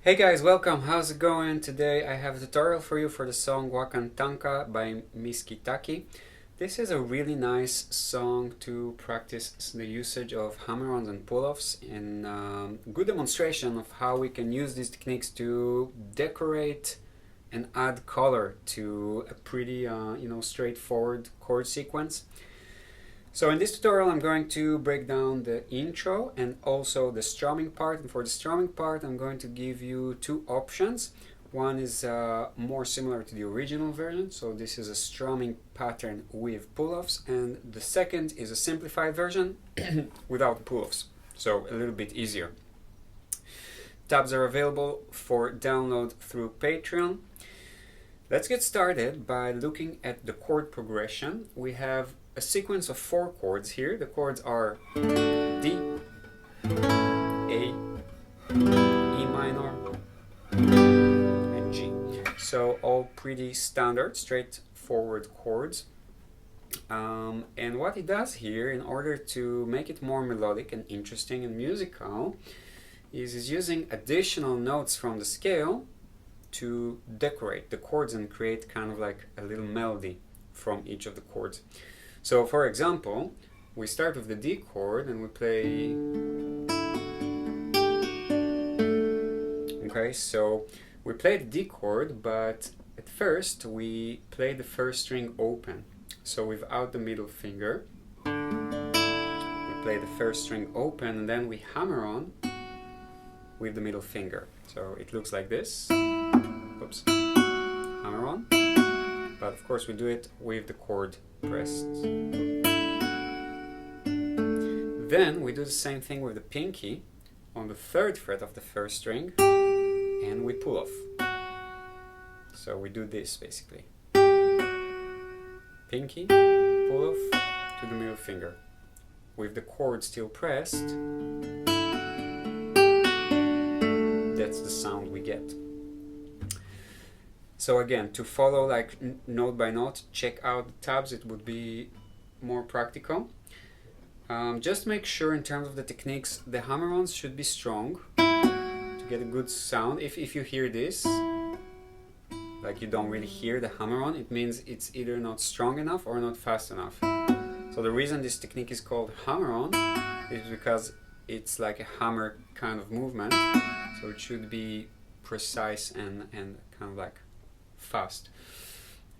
Hey guys, welcome. How's it going? Today I have a tutorial for you for the song Wakantanka by Misk'i Takiy. This is a really nice song to practice the usage of hammer-ons and pull-offs, and good demonstration of how we can use these techniques to decorate and add color to a pretty straightforward chord sequence. So in this tutorial I'm going to break down the intro and also the strumming part, and for the strumming part I'm going to give you two options. One is more similar to the original version, so this is a strumming pattern with pull-offs, and the second is a simplified version without pull-offs, so a little bit easier. Tabs are available for download through Patreon. Let's get started by looking at the chord progression. We have a sequence of 4 chords here. The chords are D, A, E minor, and G. So all pretty standard, straightforward chords. And what it does here, in order to make it more melodic and interesting and musical, is using additional notes from the scale to decorate the chords and create kind of like a little melody from each of the chords. So for example, we start with the D chord and we play. Okay, so we play the D chord, but at first we play the first string open, so without the middle finger. We play the first string open and then we hammer on with the middle finger. So it looks like this. Oops. Hammer on. But of course we do it with the chord pressed. Then we do the same thing with the pinky on the 3rd fret of the first string, and we pull off. So we do this basically. Pinky, pull off to the middle finger. With the chord still pressed, that's the sound we get. So again, to follow like note by note, check out the tabs, it would be more practical. Just make sure in terms of the techniques, the hammer-ons should be strong to get a good sound. If you hear this, like you don't really hear the hammer-on, it means it's either not strong enough or not fast enough. So the reason this technique is called hammer-on is because it's like a hammer kind of movement, so it should be precise and kind of like fast.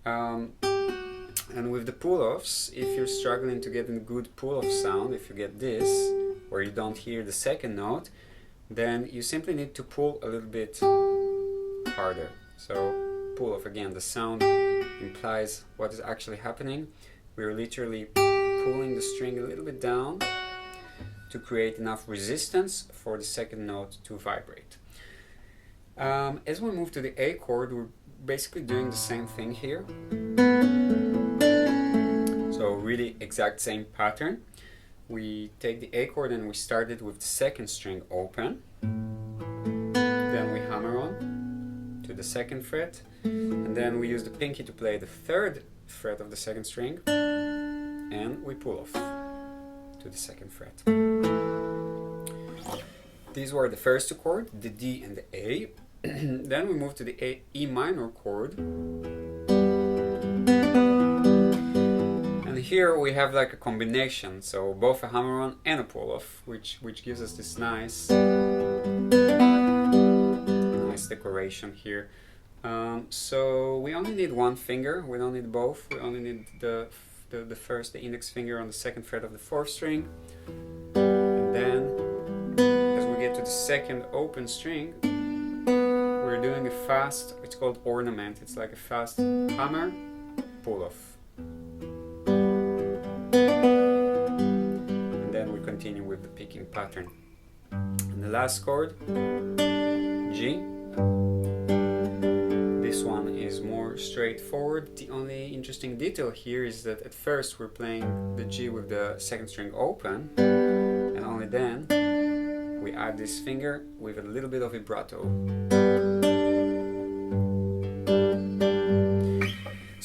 And with the pull-offs, if you're struggling to get a good pull-off sound, if you get this, where you don't hear the second note, then you simply need to pull a little bit harder. So pull-off, again, the sound implies what is actually happening. We're literally pulling the string a little bit down to create enough resistance for the second note to vibrate. As we move to the A chord, we're basically doing the same thing here. So really exact same pattern. We take the A chord and we start it with the 2nd string open. Then we hammer on to the 2nd fret. And then we use the pinky to play the 3rd fret of the 2nd string. And we pull off to the 2nd fret. These were the first 2 chords, the D and the A. Then we move to the E minor chord, and here we have like a combination, so both a hammer-on and a pull-off, which gives us this nice decoration here. So we only need one finger, we don't need both, we only need the index finger on the 2nd fret of the 4th string, and then as we get to the 2nd open string, we're doing a fast, it's called ornament, it's like a fast hammer, pull off. And then we continue with the picking pattern. And the last chord, G. This one is more straightforward. The only interesting detail here is that at first we're playing the G with the 2nd string open, and only then we add this finger with a little bit of vibrato.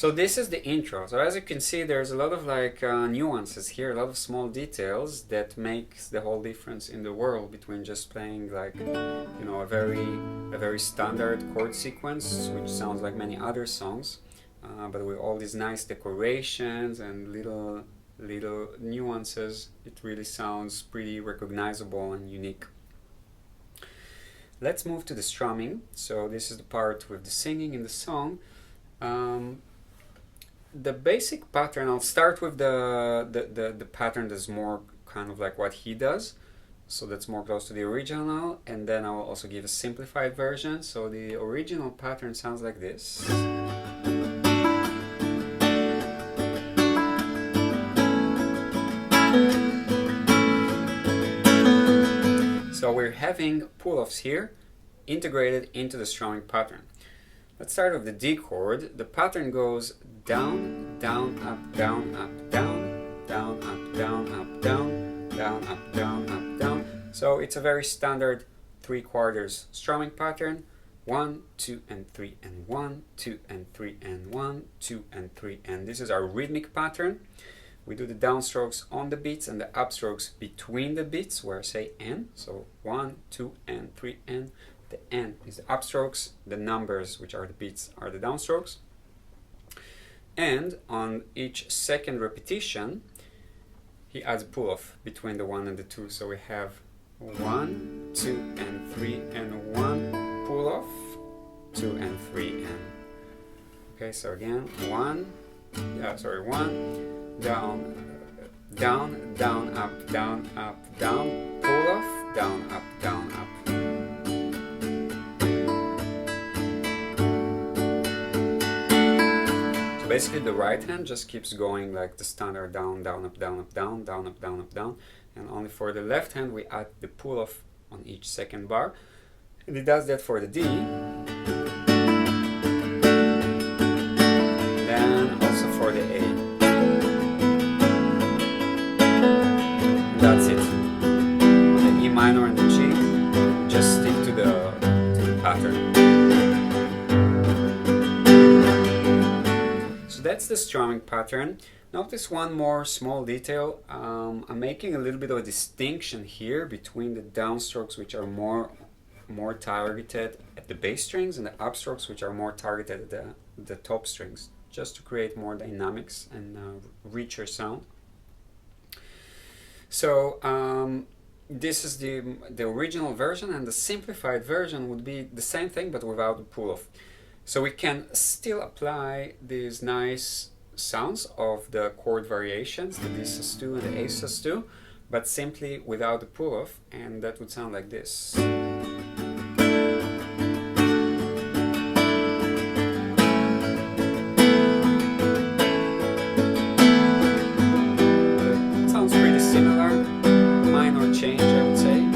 So this is the intro. So as you can see, there's a lot of like nuances here, a lot of small details that makes the whole difference in the world between just playing like, you know, a very standard chord sequence, which sounds like many other songs, but with all these nice decorations and little nuances, it really sounds pretty recognizable and unique. Let's move to the strumming. So this is the part with the singing in the song. The basic pattern, I'll start with the pattern that's more kind of like what he does, so that's more close to the original, and then I will also give a simplified version. So the original pattern sounds like this. So we're having pull-offs here integrated into the strumming pattern. Let's start with the D chord. The pattern goes down, down, up, down, up, down, down, up, down, up, down, down, up, down, up, down. So it's a very standard 3/4 strumming pattern. 1, 2, and 3, and 1, 2, and 3, and 1, 2, and 3, and this is our rhythmic pattern. We do the downstrokes on the beats and the upstrokes between the beats, where I say N. So 1, 2, and 3, and the N is the upstrokes, the numbers, which are the beats, are the downstrokes. And on each second repetition, he adds a pull-off between the 1 and the 2. So we have 1, 2, and 3, and 1 pull-off, 2 and 3, and. Okay, so again, 1, down, down, down, up, down, pull-off, down, up, down, up. Basically the right hand just keeps going like the standard down, down, up, down, up, down, down, up, down, up, down, and only for the left hand we add the pull-off on each second bar, and it does that for the D, then also for the A, and that's it. On the E minor and the G, just stick to the pattern. So that's the strumming pattern. Notice one more small detail. I'm making a little bit of a distinction here between the downstrokes, which are more targeted at the bass strings, and the upstrokes, which are more targeted at the top strings, just to create more dynamics and richer sound. So this is the original version, and the simplified version would be the same thing but without the pull-off. So we can still apply these nice sounds of the chord variations, the D-sus2 and the A-sus2, but simply without the pull-off, and that would sound like this. It sounds pretty similar, minor change I would say.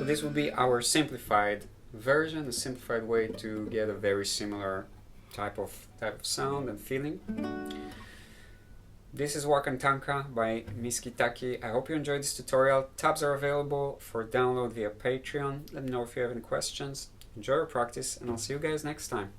This will be our simplified version, a simplified way to get a very similar type of sound and feeling. This is Wakantanka by Misk'i Takiy. I hope you enjoyed this tutorial. Tabs are available for download via Patreon. Let me know if you have any questions. Enjoy your practice, and I'll see you guys next time.